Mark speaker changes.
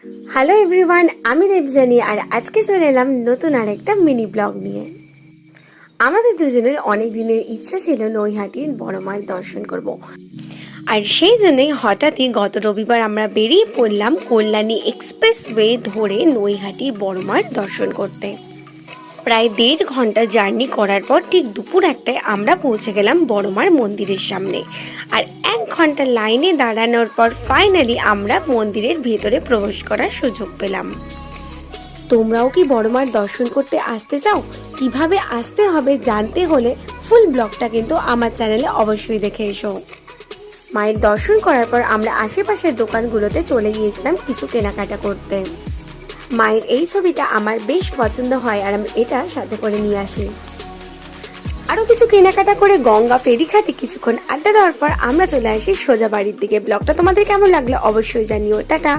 Speaker 1: Hello everyone, আমি দেবজানি আর আজকে চলে এলাম নতুন আরেকটা মিনি ব্লগ নিয়ে। আমাদের দুজনের অনেক দিনের ইচ্ছা ছিল নৈহাটির বড় মায়ের দর্শন করব, আর সেই জন্যই হঠাৎই গত রবিবার আমরা বেরিয়ে পড়লাম কল্যাণী এক্সপ্রেসওয়ে ধরে নৈহাটির বড় মার দর্শন করতে। প্রায় 1.5 ঘন্টা জার্নি করার পর ঠিক দুপুর 1টায় আমরা পৌঁছে গেলাম বড় মার মন্দিরের সামনে। আর 1 ঘন্টা লাইনে দাঁড়ানোর পর ফাইনালি আমরা মন্দিরের ভেতরে প্রবেশ করার সুযোগ পেলাম। তোমরাও কি বড় মার দর্শন করতে আসতে চাও? কিভাবে আসতে হবে জানতে হলে ফুল ব্লগটা কিন্তু আমার চ্যানেলে অবশ্যই দেখে এসো। মায়ের দর্শন করার পর আমরা আশেপাশের দোকানগুলোতে চলে গিয়েছিলাম কিছু কেনাকাটা করতে। মায়ের এই ছবিটা আমার বেশ পছন্দ হয় আর আমি এটা সাথে করে নিয়ে আসি। আরো কিছু কেনাকাটা করে গঙ্গা ফেরিঘাটে কিছুক্ষণ আড্ডা দেওয়ার পর আমরা চলে আসি সোজা বাড়ির দিকে। ব্লগটা তোমাদের কেমন লাগলো অবশ্যই জানিও। টাটা।